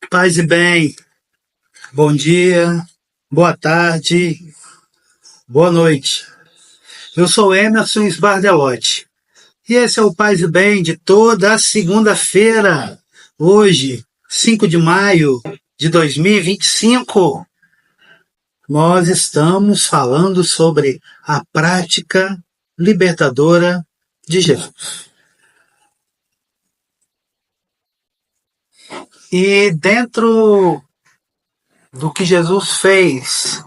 Paz e bem, bom dia, boa tarde, boa noite. Eu sou Emerson Sbardelotti e esse é o Paz e Bem de toda a segunda-feira, hoje, 5 de maio de 2025. Nós estamos falando sobre a prática libertadora de Jesus. E dentro do que Jesus fez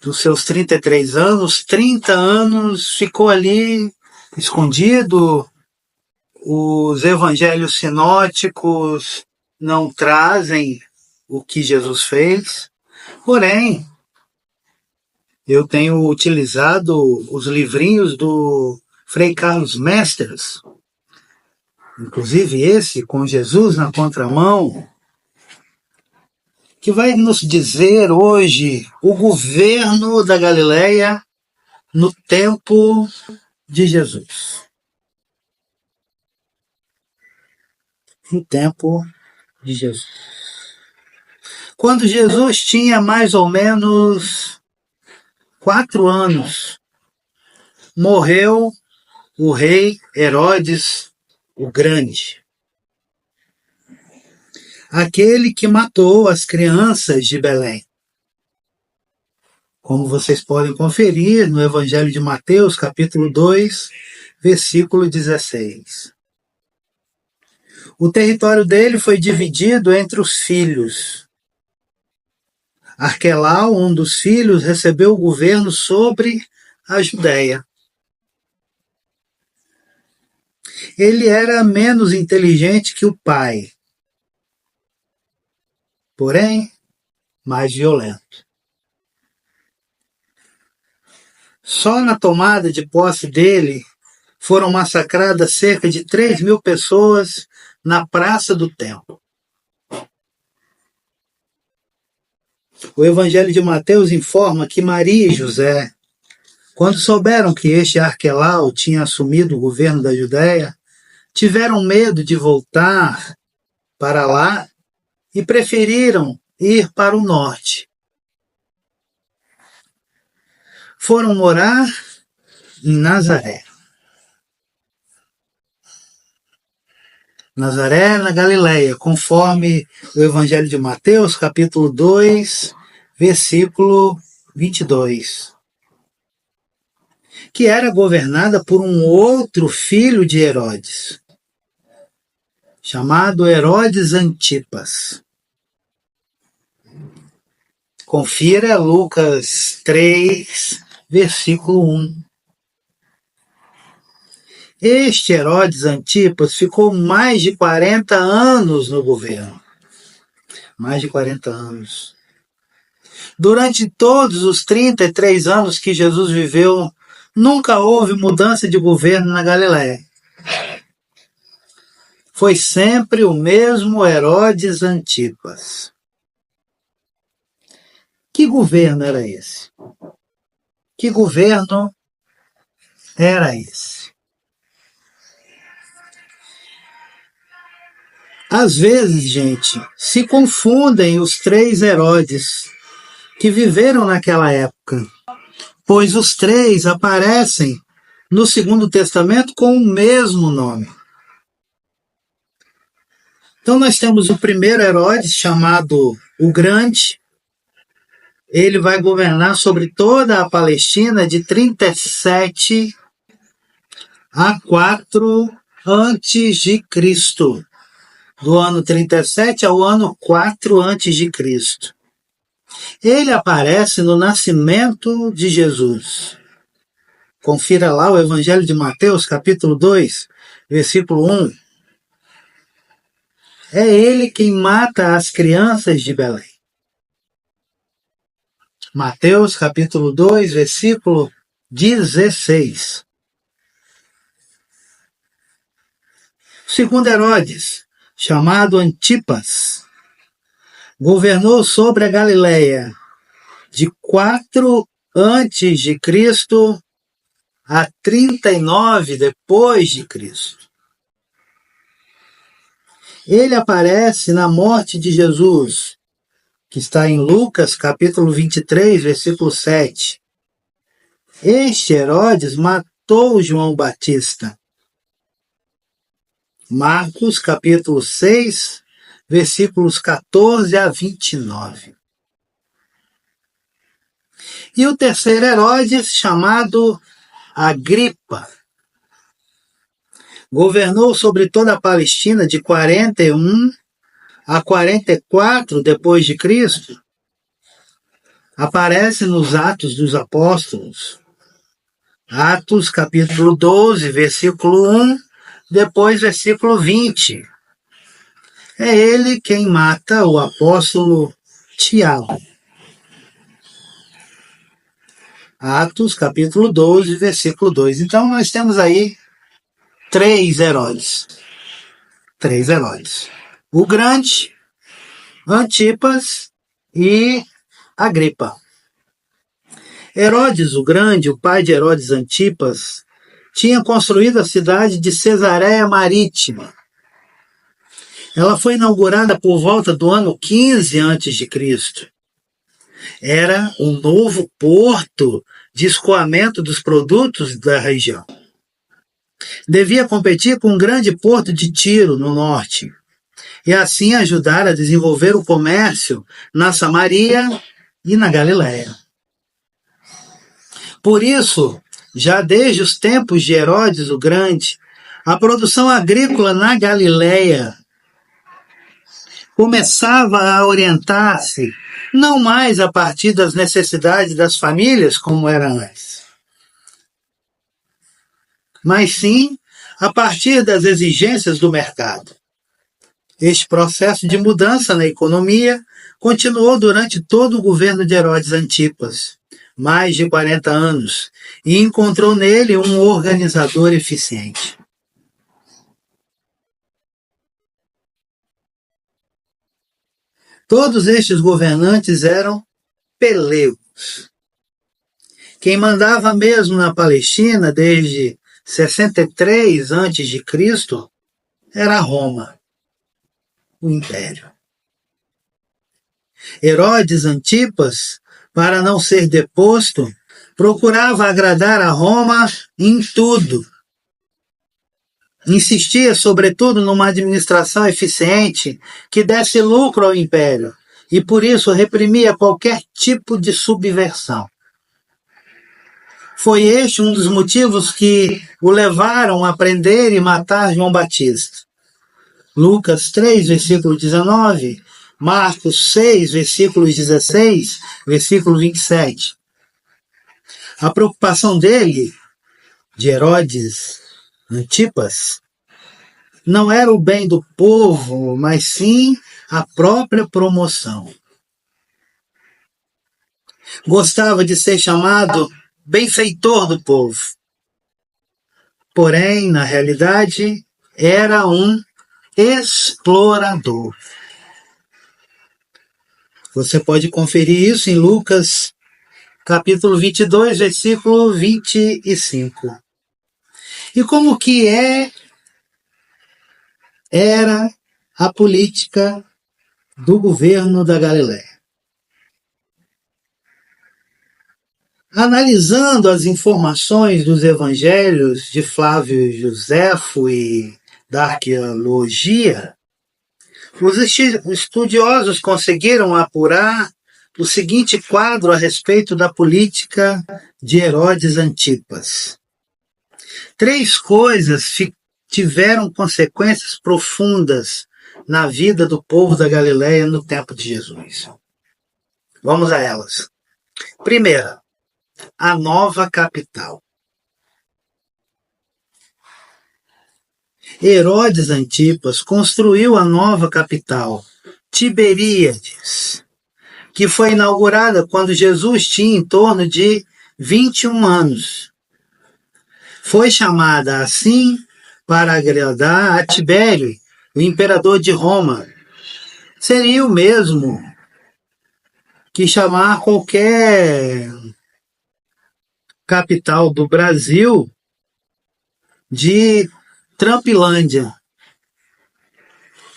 dos seus 33 anos, 30 anos ficou ali escondido. Os evangelhos sinóticos não trazem o que Jesus fez, porém, eu tenho utilizado os livrinhos do Frei Carlos Mestras, inclusive esse, com Jesus na contramão, que vai nos dizer hoje o governo da Galileia no tempo de Jesus. No tempo de Jesus. Quando Jesus tinha mais ou menos 4 anos, morreu o rei Herodes o Grande, aquele que matou as crianças de Belém. Como vocês podem conferir no Evangelho de Mateus, capítulo 2, versículo 16. O território dele foi dividido entre os filhos. Arquelau, um dos filhos, recebeu o governo sobre a Judéia. Ele era menos inteligente que o pai, porém mais violento. Só na tomada de posse dele foram massacradas cerca de 3.000 pessoas na praça do templo. O Evangelho de Mateus informa que Maria e José, quando souberam que este Arquelau tinha assumido o governo da Judéia, tiveram medo de voltar para lá e preferiram ir para o norte. Foram morar em Nazaré. Nazaré, na Galileia, conforme o Evangelho de Mateus, capítulo 2, versículo 22, que era governada por um outro filho de Herodes, chamado Herodes Antipas. Confira Lucas 3, versículo 1. Este Herodes Antipas ficou mais de 40 anos no governo. Mais de 40 anos. Durante todos os 33 anos que Jesus viveu, nunca houve mudança de governo na Galiléia. Foi sempre o mesmo Herodes Antipas. Que governo era esse? Que governo era esse? Às vezes, gente, se confundem os 3 Herodes que viveram naquela época, pois os 3 aparecem no Segundo Testamento com o mesmo nome. Então nós temos o primeiro Herodes, chamado o Grande. Ele vai governar sobre toda a Palestina de 37 a 4 antes de Cristo. Do ano 37 ao ano 4 antes de Cristo. Ele aparece no nascimento de Jesus. Confira lá o Evangelho de Mateus, capítulo 2, versículo 1. É ele quem mata as crianças de Belém. Mateus, capítulo 2, versículo 16. O segundo Herodes, chamado Antipas, governou sobre a Galileia de 4 antes de Cristo a 39 depois de Cristo. Ele aparece na morte de Jesus, que está em Lucas, capítulo 23, versículo 7. Este Herodes matou João Batista. Marcos, capítulo 6, versículos 14 a 29. E o terceiro Herodes, chamado Agripa, governou sobre toda a Palestina de 41 a 44 depois de Cristo. Aparece nos Atos dos Apóstolos. Atos capítulo 12, versículo 1, depois versículo 20. É ele quem mata o apóstolo Tiago. Atos capítulo 12, versículo 2. Então nós temos aí três Herodes. Três Herodes. O Grande, Antipas e Agripa. Herodes o Grande, o pai de Herodes Antipas, tinha construído a cidade de Cesareia Marítima. Ela foi inaugurada por volta do ano 15 a.C. Era um novo porto de escoamento dos produtos da região. Devia competir com um grande porto de Tiro, no norte, e assim ajudar a desenvolver o comércio na Samaria e na Galiléia. Por isso, já desde os tempos de Herodes o Grande, a produção agrícola na Galiléia começava a orientar-se não mais a partir das necessidades das famílias, como era antes, mas sim a partir das exigências do mercado. Este processo de mudança na economia continuou durante todo o governo de Herodes Antipas, mais de 40 anos, e encontrou nele um organizador eficiente. Todos estes governantes eram peleus. Quem mandava mesmo na Palestina desde 63 a.C. era Roma, o Império. Herodes Antipas, para não ser deposto, procurava agradar a Roma em tudo. Insistia, sobretudo, numa administração eficiente que desse lucro ao império e, por isso, reprimia qualquer tipo de subversão. Foi este um dos motivos que o levaram a prender e matar João Batista. Lucas 3, versículo 19, Marcos 6, versículos 16, versículo 27. A preocupação dele, de Herodes Antipas, não era o bem do povo, mas sim a própria promoção. Gostava de ser chamado benfeitor do povo. Porém, na realidade, era um explorador. Você pode conferir isso em Lucas, capítulo 22, versículo 25. E como que era a política do governo da Galiléia? Analisando as informações dos evangelhos de Flávio Josefo e da arqueologia, os estudiosos conseguiram apurar o seguinte quadro a respeito da política de Herodes Antipas. Três coisas tiveram consequências profundas na vida do povo da Galiléia no tempo de Jesus. Vamos a elas. Primeira, a nova capital. Herodes Antipas construiu a nova capital, Tiberíades, que foi inaugurada quando Jesus tinha em torno de 21 anos. Foi chamada assim para agradar a Tibério, o imperador de Roma. Seria o mesmo que chamar qualquer capital do Brasil de Trumpilândia.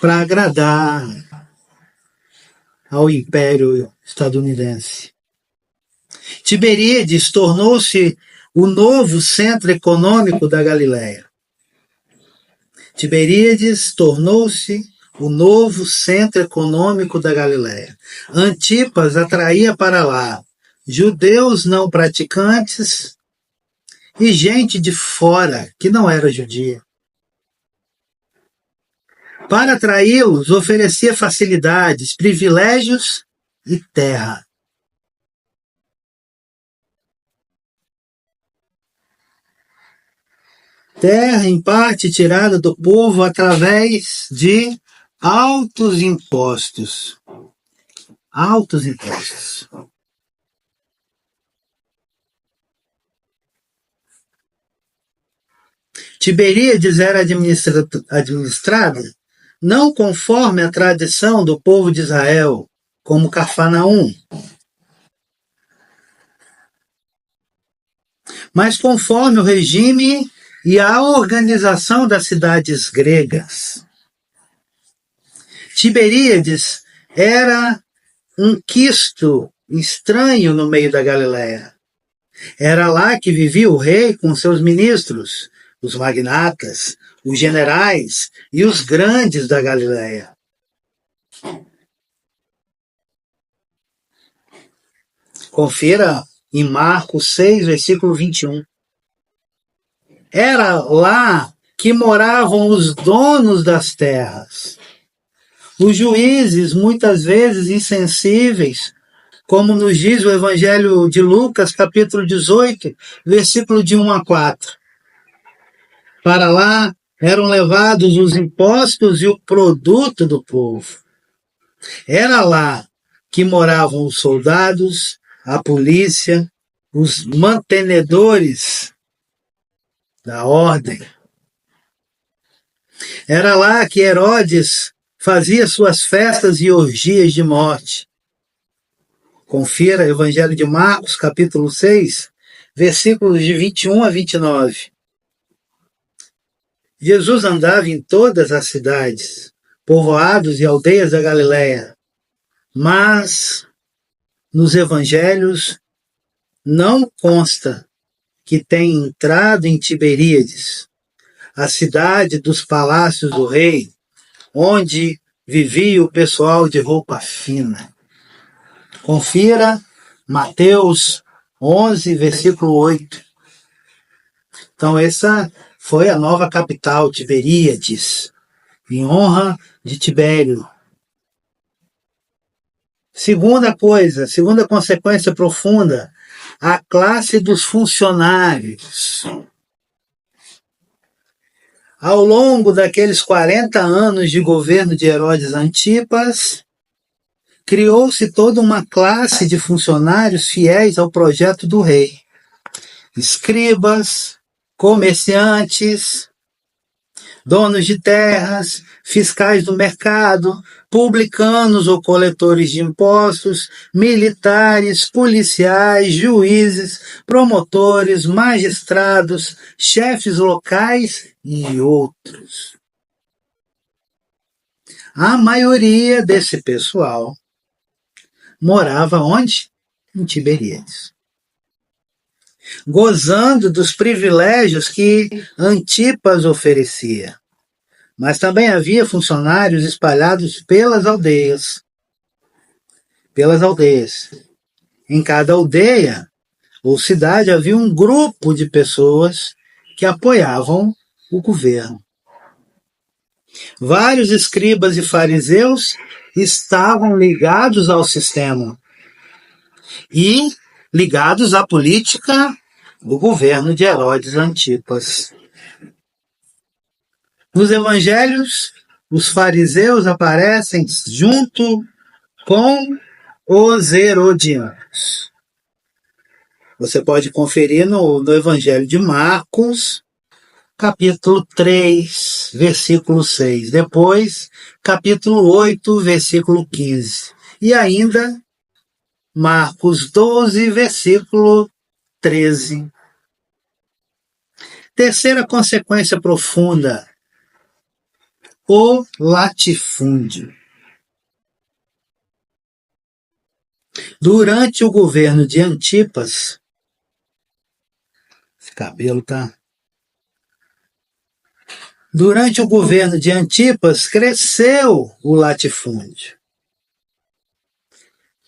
para agradar ao Império Estadunidense. Tiberíades tornou-se o novo centro econômico da Galileia. Tiberíades tornou-se o novo centro econômico da Galileia. Antipas atraía para lá judeus não praticantes e gente de fora que não era judia. Para atraí-los, oferecia facilidades, privilégios e terra. Terra, em parte, tirada do povo através de altos impostos. Altos impostos. Tiberíades era administrada não conforme a tradição do povo de Israel, como Cafarnaum, mas conforme o regime e a organização das cidades gregas. Tiberíades era um quisto estranho no meio da Galileia. Era lá que vivia o rei com seus ministros, os magnatas, os generais e os grandes da Galileia. Confira em Marcos 6, versículo 21. Era lá que moravam os donos das terras. Os juízes, muitas vezes insensíveis, como nos diz o Evangelho de Lucas, capítulo 18, versículo de 1 a 4. Para lá eram levados os impostos e o produto do povo. Era lá que moravam os soldados, a polícia, os mantenedores da ordem. Era lá que Herodes fazia suas festas e orgias de morte. Confira Evangelho de Marcos, capítulo 6, versículos de 21 a 29. Jesus andava em todas as cidades, povoados e aldeias da Galileia, mas nos evangelhos não consta que tenha entrado em Tiberíades, a cidade dos palácios do rei, onde vivia o pessoal de roupa fina. Confira Mateus 11, versículo 8. Então essa foi a nova capital, Tiberíades, em honra de Tibério. Segunda consequência profunda, a classe dos funcionários. Ao longo daqueles 40 anos de governo de Herodes Antipas, criou-se toda uma classe de funcionários fiéis ao projeto do rei. Escribas, comerciantes, donos de terras, fiscais do mercado, publicanos ou coletores de impostos, militares, policiais, juízes, promotores, magistrados, chefes locais e outros. A maioria desse pessoal morava onde? Em Tiberíades. Gozando dos privilégios que Antipas oferecia. Mas também havia funcionários espalhados pelas aldeias. Em cada aldeia ou cidade havia um grupo de pessoas que apoiavam o governo. Vários escribas e fariseus estavam ligados ao sistema e ligados à política do governo de Herodes Antipas. Nos evangelhos, os fariseus aparecem junto com os herodianos. Você pode conferir no evangelho de Marcos, capítulo 3, versículo 6. Depois, capítulo 8, versículo 15. E ainda Marcos 12, versículo 13. Terceira consequência profunda, o latifúndio. Durante o governo de Antipas, esse cabelo tá. Durante o governo de Antipas, cresceu o latifúndio.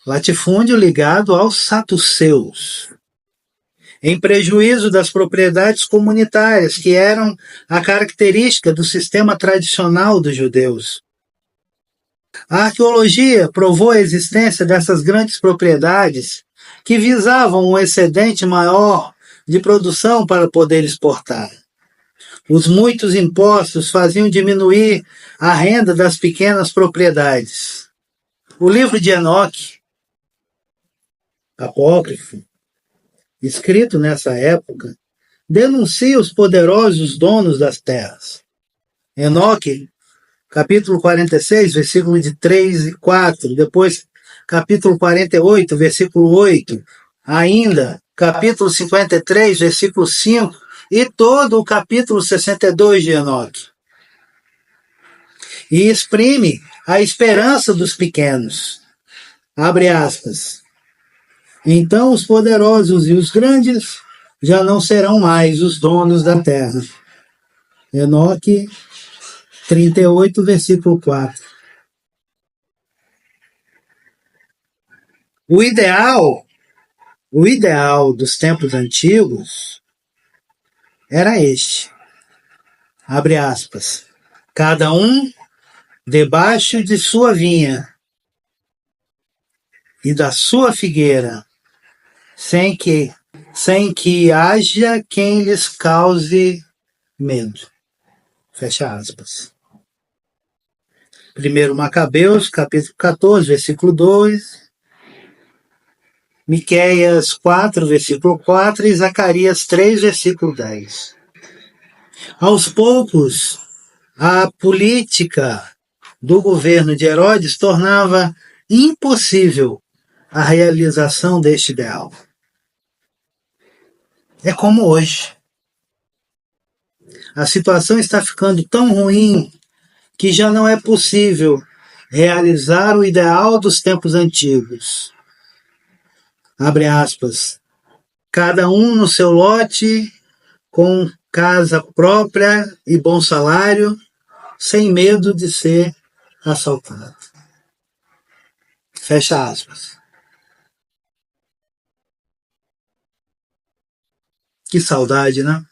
Latifúndio ligado aos saduceus, em prejuízo das propriedades comunitárias, que eram a característica do sistema tradicional dos judeus. A arqueologia provou a existência dessas grandes propriedades que visavam um excedente maior de produção para poder exportar. Os muitos impostos faziam diminuir a renda das pequenas propriedades. O livro de Enoque, apócrifo, escrito nessa época, denuncia os poderosos donos das terras. Enoque, capítulo 46, versículo de 3 e 4, depois capítulo 48, versículo 8, ainda capítulo 53, versículo 5, e todo o capítulo 62 de Enoque. E exprime a esperança dos pequenos. Abre aspas. Então os poderosos e os grandes já não serão mais os donos da terra. Enoque 38, versículo 4. O ideal dos tempos antigos era este. Abre aspas. Cada um debaixo de sua vinha e da sua figueira, sem que haja quem lhes cause medo. Fecha aspas. 1 Macabeus, capítulo 14, versículo 2, Miqueias 4, versículo 4 e Zacarias 3, versículo 10. Aos poucos, a política do governo de Herodes tornava impossível a realização deste ideal. É como hoje. A situação está ficando tão ruim que já não é possível realizar o ideal dos tempos antigos. Abre aspas. Cada um no seu lote, com casa própria e bom salário, sem medo de ser assaltado. Fecha aspas. Que saudade, né?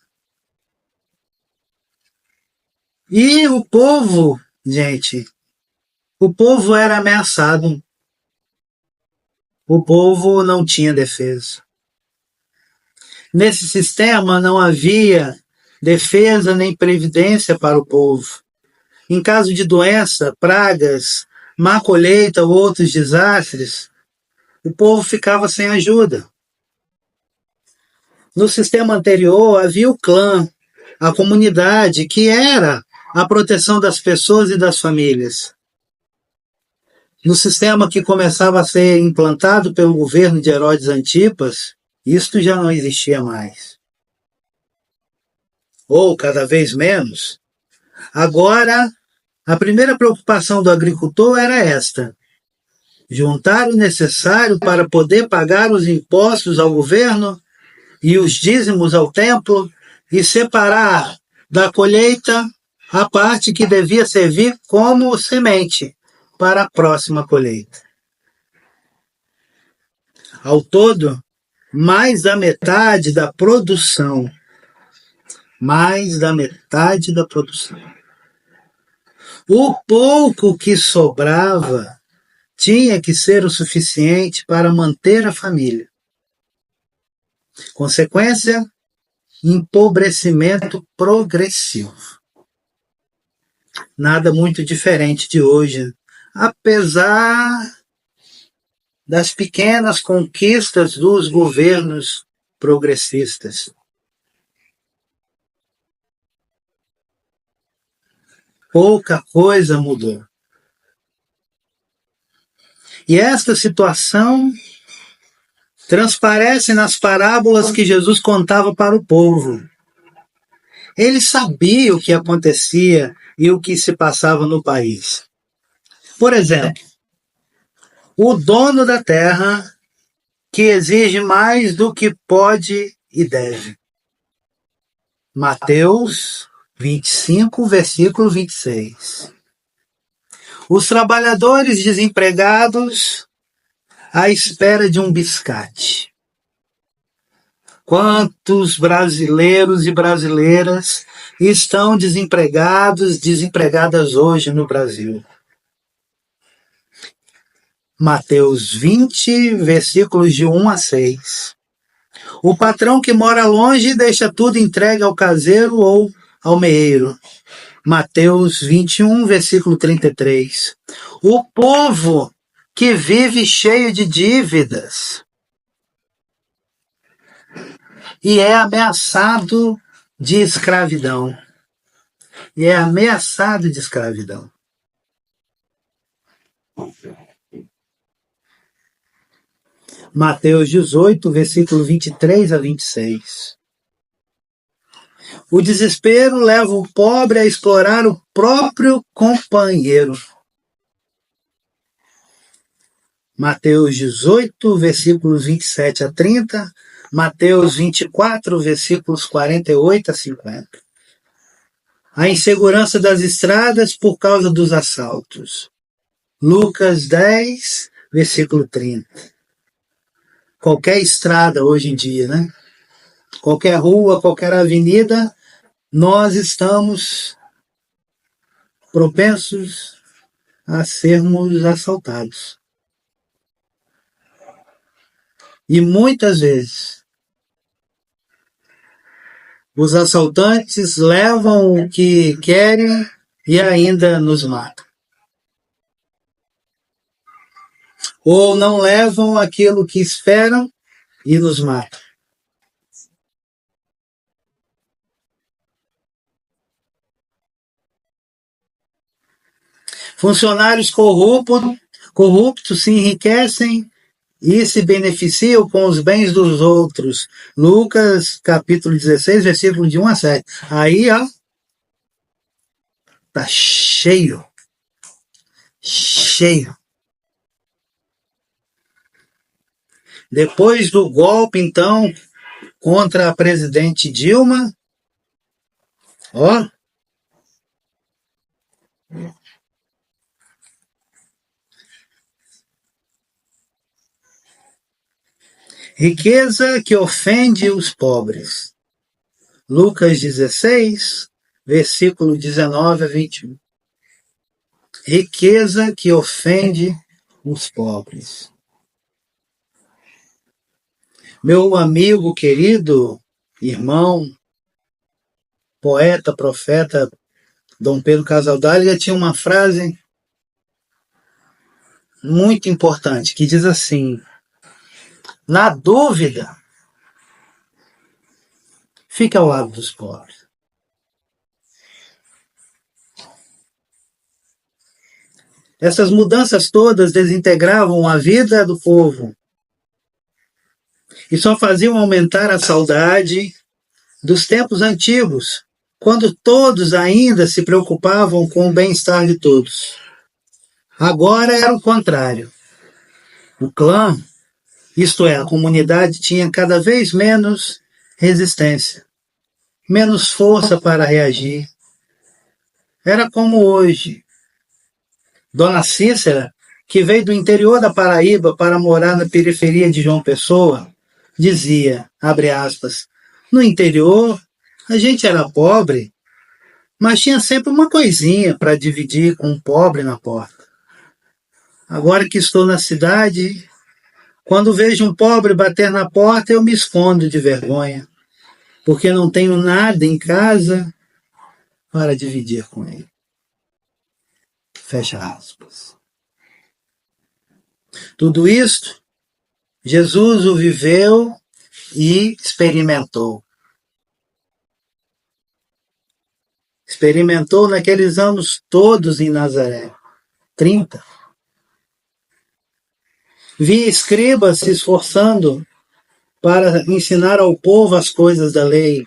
E o povo, gente, o povo era ameaçado. O povo não tinha defesa. Nesse sistema não havia defesa nem previdência para o povo. Em caso de doença, pragas, má colheita ou outros desastres, o povo ficava sem ajuda. No sistema anterior havia o clã, a comunidade, que era a proteção das pessoas e das famílias. No sistema que começava a ser implantado pelo governo de Herodes Antipas, isto já não existia mais. Ou cada vez menos. Agora, a primeira preocupação do agricultor era esta: juntar o necessário para poder pagar os impostos ao governo e os dízimos ao templo e separar da colheita a parte que devia servir como semente para a próxima colheita. Ao todo, mais da metade da produção. O pouco que sobrava tinha que ser o suficiente para manter a família. Consequência, empobrecimento progressivo. Nada muito diferente de hoje, apesar das pequenas conquistas dos governos progressistas. Pouca coisa mudou. E esta situação transparece nas parábolas que Jesus contava para o povo. Ele sabia o que acontecia e o que se passava no país. Por exemplo, o dono da terra que exige mais do que pode e deve. Mateus 25, versículo 26. Os trabalhadores desempregados à espera de um biscate. Quantos brasileiros e brasileiras estão desempregados, desempregadas hoje no Brasil? Mateus 20, versículos de 1 a 6. O patrão que mora longe deixa tudo entregue ao caseiro ou ao meeiro. Mateus 21, versículo 33. O povo que vive cheio de dívidas e é ameaçado de escravidão. Mateus 18, versículo 23 a 26. O desespero leva o pobre a explorar o próprio companheiro. Mateus 18, versículos 27 a 30. Mateus 24, versículos 48 a 50. A insegurança das estradas por causa dos assaltos. Lucas 10, versículo 30. Qualquer estrada hoje em dia, né? Qualquer rua, qualquer avenida, nós estamos propensos a sermos assaltados. E muitas vezes os assaltantes levam o que querem e ainda nos matam. Ou não levam aquilo que esperam e nos matam. Funcionários corruptos se enriquecem e se beneficiam com os bens dos outros. Lucas, capítulo 16, versículo de 1 a 7. Aí, ó, tá cheio. Depois do golpe, então, contra a presidente Dilma, ó, riqueza que ofende os pobres. Lucas 16, versículo 19 a 21. Riqueza que ofende os pobres. Meu amigo querido, irmão, poeta, profeta, Dom Pedro Casaldáliga tinha uma frase muito importante que diz assim: na dúvida, fique ao lado dos pobres. Essas mudanças todas desintegravam a vida do povo e só faziam aumentar a saudade dos tempos antigos, quando todos ainda se preocupavam com o bem-estar de todos. Agora era o contrário. O clã, isto é, a comunidade, tinha cada vez menos resistência, menos força para reagir. Era como hoje. Dona Cícera, que veio do interior da Paraíba para morar na periferia de João Pessoa, dizia, abre aspas, no interior a gente era pobre, mas tinha sempre uma coisinha para dividir com um pobre na porta. Agora que estou na cidade, quando vejo um pobre bater na porta, eu me escondo de vergonha, porque não tenho nada em casa para dividir com ele. Fecha aspas. Tudo isto, Jesus o viveu e experimentou. Experimentou naqueles anos todos em Nazaré, 30. Vi escribas se esforçando para ensinar ao povo as coisas da lei.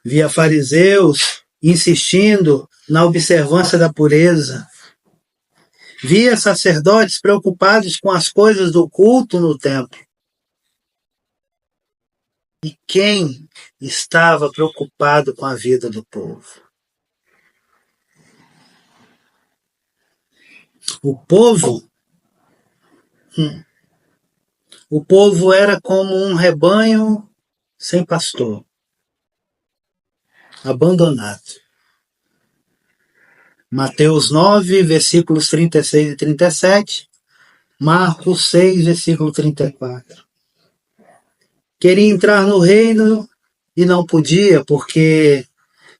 Via fariseus insistindo na observância da pureza. Via sacerdotes preocupados com as coisas do culto no templo. E quem estava preocupado com a vida do povo? O povo, o povo era como um rebanho sem pastor, abandonado. Mateus 9, versículos 36 e 37, Marcos 6, versículo 34. Queria entrar no reino e não podia, porque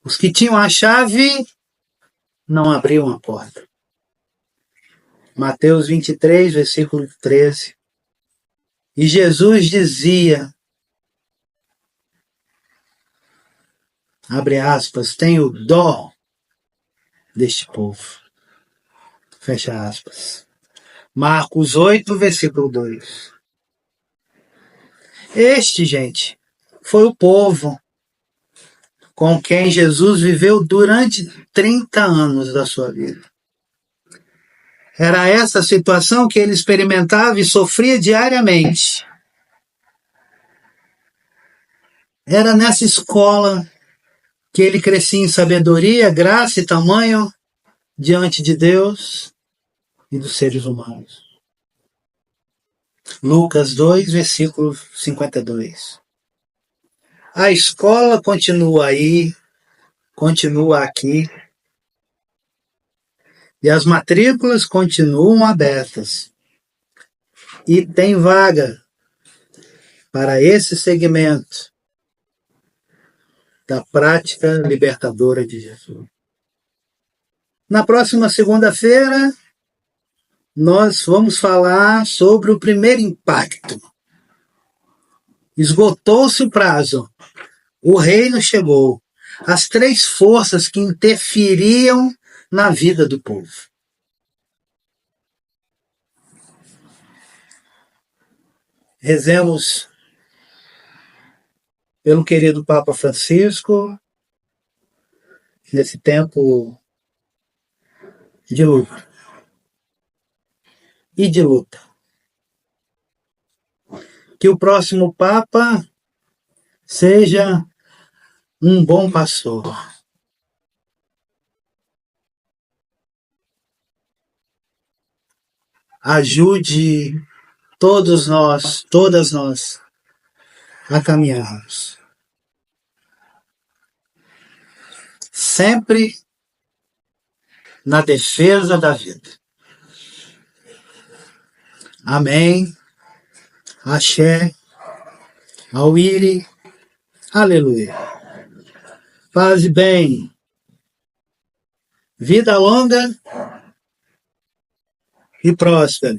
os que tinham a chave não abriam a porta. Mateus 23, versículo 13. E Jesus dizia, abre aspas, tenho dó deste povo. Fecha aspas. Marcos 8, versículo 2. Este, gente, foi o povo com quem Jesus viveu durante 30 anos da sua vida. Era essa situação que ele experimentava e sofria diariamente. Era nessa escola que ele crescia em sabedoria, graça e tamanho diante de Deus e dos seres humanos. Lucas 2, versículo 52. A escola continua aí, continua aqui, e as matrículas continuam abertas. E tem vaga para esse segmento da prática libertadora de Jesus. Na próxima segunda-feira, nós vamos falar sobre o primeiro impacto. Esgotou-se o prazo. O reino chegou. As três forças que interferiam na vida do povo. Rezemos pelo querido Papa Francisco, nesse tempo de luta. E de luta. Que o próximo Papa seja um bom pastor. Ajude todos nós, todas nós, a caminharmos. Sempre na defesa da vida. Amém. Axé. Auíri. Aleluia. Paz e bem. Vida longa e próspera.